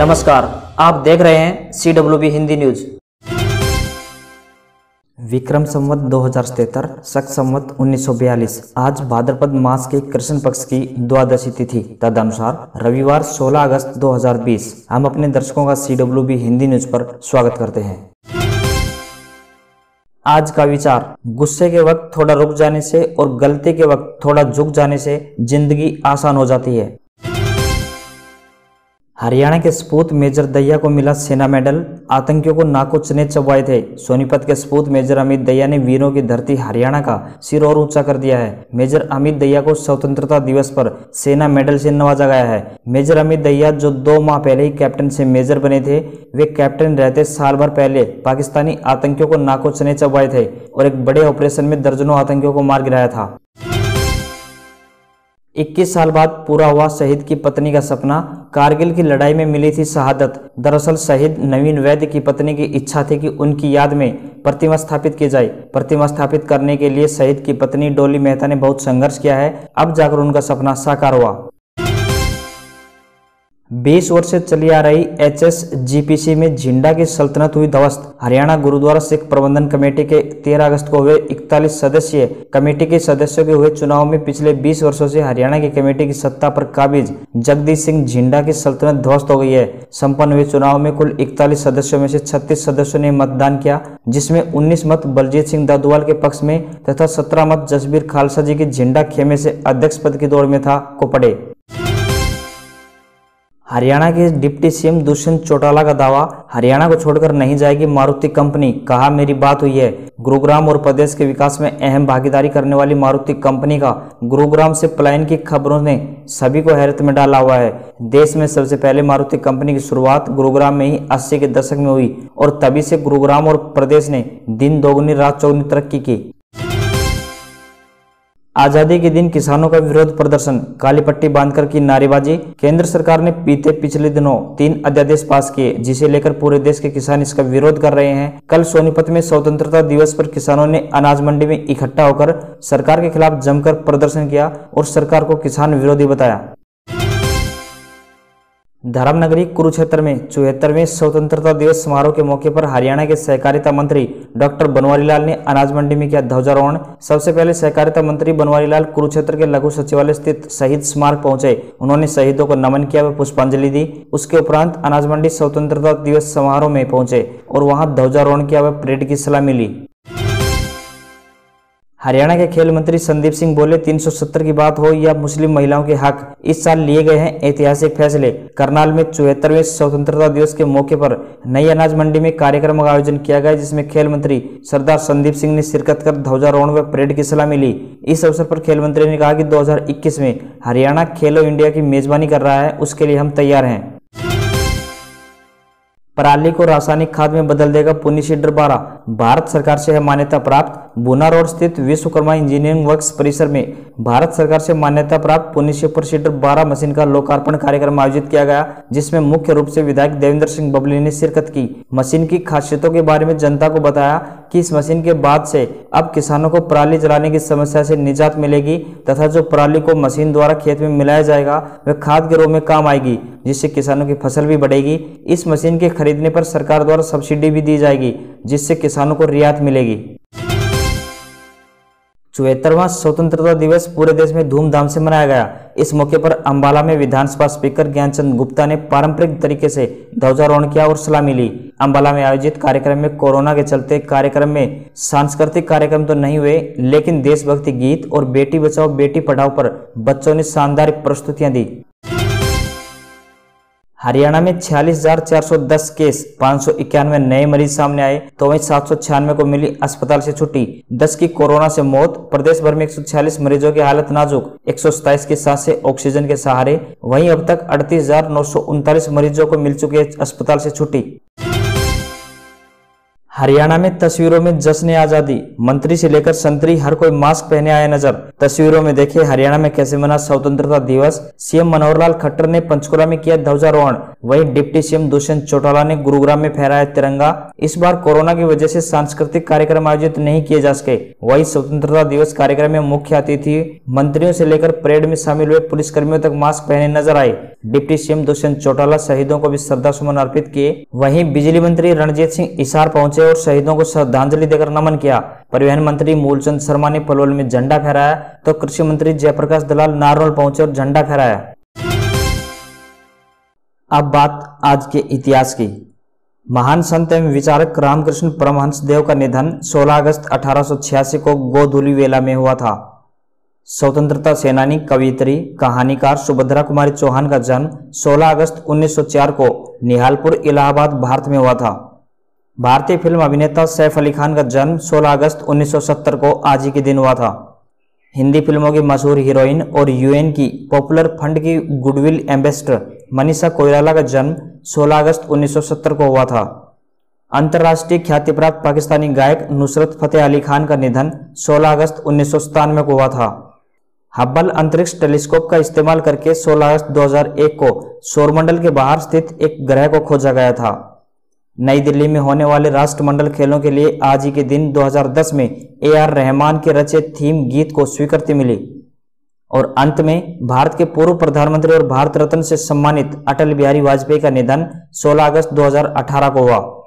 नमस्कार, आप देख रहे हैं CWB हिंदी न्यूज। विक्रम संवत 2077 शक संवत 1942 आज भाद्रपद मास के कृष्ण पक्ष की द्वादशी तिथि तदनुसार रविवार 16 अगस्त 2020। हम अपने दर्शकों का CWB हिंदी न्यूज पर स्वागत करते हैं। आज का विचार, गुस्से के वक्त थोड़ा रुक जाने से और गलती के वक्त थोड़ा झुक जाने से जिंदगी आसान हो जाती है। हरियाणा के सपूत मेजर दहिया को मिला सेना मेडल, आतंकियों को नाको चने चबवाए थे। सोनीपत के सपूत मेजर अमित दहिया ने वीरों की धरती हरियाणा का सिर और ऊंचा कर दिया है। मेजर अमित दहिया को स्वतंत्रता दिवस पर सेना मेडल से नवाजा गया है। मेजर अमित दहिया जो 2 माह पहले ही कैप्टन से मेजर बने थे, वे कैप्टन रहते साल भर पहले पाकिस्तानी आतंकियों को नाको चने चबवाए थे और एक बड़े ऑपरेशन में दर्जनों आतंकियों को मार गिराया था। 21 साल बाद पूरा हुआ शहीद की पत्नी का सपना, कारगिल की लड़ाई में मिली थी शहादत। दरअसल शहीद नवीन वैद्य की पत्नी की इच्छा थी कि उनकी याद में प्रतिमा स्थापित की जाए। प्रतिमा स्थापित करने के लिए शहीद की पत्नी डोली मेहता ने बहुत संघर्ष किया है, अब जाकर उनका सपना साकार हुआ। 20 वर्ष से चली आ रही HSGPC में झिंडा की सल्तनत हुई ध्वस्त। हरियाणा गुरुद्वारा सिख प्रबंधन कमेटी के 13 अगस्त को हुए 41 सदस्यीय कमेटी के सदस्यों के हुए चुनाव में पिछले 20 वर्षों से हरियाणा की कमेटी की सत्ता पर काबिज जगदीश सिंह झिंडा की सल्तनत ध्वस्त हो गई है। संपन्न हुए चुनाव में कुल 41 सदस्यों में से 36 सदस्यों ने मतदान किया, जिसमें 19 मत बलजीत सिंह दादुवाल के पक्ष में तथा 17 मत जसबीर खालसा जी के झिंडा खेमे से अध्यक्ष पद की दौड़ में को पड़े। हरियाणा के डिप्टी CM दुष्यंत चौटाला का दावा, हरियाणा को छोड़कर नहीं जाएगी मारुति कंपनी, कहा मेरी बात हुई है। गुरुग्राम और प्रदेश के विकास में अहम भागीदारी करने वाली मारुति कंपनी का गुरुग्राम से पलायन की खबरों ने सभी को हैरत में डाला हुआ है। देश में सबसे पहले मारुति कंपनी की शुरुआत गुरुग्राम में ही 80 के दशक में हुई और तभी से गुरुग्राम और प्रदेश ने दिन दोगुनी रात चौगुनी तरक्की की। आजादी के दिन किसानों का विरोध प्रदर्शन, काली पट्टी बांधकर की नारेबाजी। केंद्र सरकार ने पिछले दिनों 3 अध्यादेश पास किए, जिसे लेकर पूरे देश के किसान इसका विरोध कर रहे हैं। कल सोनीपत में स्वतंत्रता दिवस पर किसानों ने अनाज मंडी में इकट्ठा होकर सरकार के खिलाफ जमकर प्रदर्शन किया और सरकार को किसान विरोधी बताया। धर्मनगरी कुरुक्षेत्र में 74वें स्वतंत्रता दिवस समारोह के मौके पर हरियाणा के सहकारिता मंत्री डॉक्टर बनवारी लाल ने अनाज मंडी में किया ध्वजारोहण। सबसे पहले सहकारिता मंत्री बनवारी लाल कुरुक्षेत्र के लघु सचिवालय स्थित शहीद स्मारक पहुंचे। उन्होंने शहीदों को नमन किया व पुष्पांजलि दी। उसके उपरांत अनाज मंडी स्वतंत्रता दिवस समारोह में पहुंचे और वहां ध्वजारोहण किया व परेड की सलामी ली। हरियाणा के खेल मंत्री संदीप सिंह बोले, 370 की बात हो या मुस्लिम महिलाओं के हक, इस साल लिए गए हैं ऐतिहासिक फैसले। करनाल में 74वें स्वतंत्रता दिवस के मौके पर नई अनाज मंडी में कार्यक्रम का आयोजन किया गया, जिसमें खेल मंत्री सरदार संदीप सिंह ने शिरकत कर ध्वजारोहण व परेड की सलामी ली। इस अवसर पर खेल मंत्री ने कहा कि 2021 में हरियाणा खेलो इंडिया की मेजबानी कर रहा है, उसके लिए हम तैयार हैं। पराली को रासायनिक खाद में बदल देगा पुनी सीडर 12, भारत सरकार से है मान्यता प्राप्त। बुना रोड स्थित विश्वकर्मा इंजीनियरिंग वर्क्स परिसर में भारत सरकार से मान्यता प्राप्त पुनी सुपर सीडर 12 मशीन का लोकार्पण कार्यक्रम आयोजित किया गया, जिसमें मुख्य रूप से विधायक देवेंद्र सिंह बबली ने शिरकत की। मशीन की खासियतों के बारे में जनता को बताया कि इस मशीन के बाद से अब किसानों को पराली जलाने की समस्या से निजात मिलेगी तथा जो पराली को मशीन द्वारा खेत में मिलाया जाएगा वह खाद के रूप में काम आएगी, जिससे किसानों की फसल भी बढ़ेगी। इस मशीन के खरीदने पर सरकार द्वारा सब्सिडी भी दी जाएगी, जिससे किसानों को रियायत मिलेगी। 74वां स्वतंत्रता दिवस पूरे देश में धूमधाम से मनाया गया। इस मौके पर अंबाला में विधानसभा स्पीकर ज्ञानचंद गुप्ता ने पारंपरिक तरीके से ध्वजारोहण किया और सलामी ली। अंबाला में आयोजित कार्यक्रम में कोरोना के चलते कार्यक्रम में सांस्कृतिक कार्यक्रम तो नहीं हुए, लेकिन देशभक्ति गीत और बेटी बचाओ बेटी पढ़ाओ पर बच्चों ने शानदार प्रस्तुतियां दी। हरियाणा में 46,410 केस, 591 नए मरीज सामने आए, तो वहीं 796 को मिली अस्पताल से छुट्टी। 10 की कोरोना से मौत। प्रदेश भर में 146 मरीजों की हालत नाजुक, 127 की सांसें ऑक्सीजन के सहारे। वहीं अब तक 38,939 मरीजों को मिल चुकी है अस्पताल से छुट्टी। हरियाणा में तस्वीरों में जश्न आजादी, मंत्री से लेकर संतरी हर कोई मास्क पहने आया नजर। तस्वीरों में देखिए हरियाणा में कैसे मना स्वतंत्रता दिवस। सीएम मनोहर लाल खट्टर ने पंचकुला में किया ध्वजारोहण। वहीं डिप्टी सीएम दुष्यंत चौटाला ने गुरुग्राम में फहराया तिरंगा। इस बार कोरोना की वजह से सांस्कृतिक कार्यक्रम आयोजित नहीं किए जा सके। वहीं स्वतंत्रता दिवस कार्यक्रम में मुख्य अतिथि मंत्रियों से लेकर परेड में शामिल हुए पुलिसकर्मियों तक मास्क पहने नजर आए। डिप्टी सीएम दुष्यंत चौटाला शहीदों को भी श्रद्धा सुमन अर्पित किए। वहीं बिजली मंत्री रणजीत सिंह हिसार पहुंचे और शहीदों को श्रद्धांजलि देकर नमन किया। परिवहन मंत्री मूलचंद शर्मा ने पलवल में झंडा फहराया तो कृषि मंत्री जयप्रकाश दलाल नारनौल पहुंचे और झंडा फहराया। अब बात आज के इतिहास की। महान संत एवं विचारक रामकृष्ण परमहंस देव का निधन 16 अगस्त 1886 को गोधूली वेला में हुआ था। स्वतंत्रता सेनानी, कवियत्री, कहानीकार सुभद्रा कुमारी चौहान का जन्म 16 अगस्त 1904 को निहालपुर, इलाहाबाद, भारत में हुआ था। भारतीय फिल्म अभिनेता सैफ अली खान का जन्म 16 अगस्त 1970 को आज ही के दिन हुआ था। हिंदी फिल्मों की मशहूर हीरोइन और यूएन की पॉपुलर फंड की गुडविल एम्बेसडर मनीषा कोइराला का जन्म 16 अगस्त 1970 को हुआ था। अंतर्राष्ट्रीय ख्याति प्राप्त पाकिस्तानी गायक नुसरत फतेह अली खान का निधन 16 अगस्त 1997 को हुआ था। हब्बल अंतरिक्ष टेलीस्कोप का इस्तेमाल करके 16 अगस्त 2001 को सौरमंडल के बाहर स्थित एक ग्रह को खोजा गया था। नई दिल्ली में होने वाले राष्ट्रमंडल खेलों के लिए आज ही के दिन 2010 में AR रहमान के रचे थीम गीत को स्वीकृति मिली। और अंत में भारत के पूर्व प्रधानमंत्री और भारत रत्न से सम्मानित अटल बिहारी वाजपेयी का निधन 16 अगस्त 2018 को हुआ।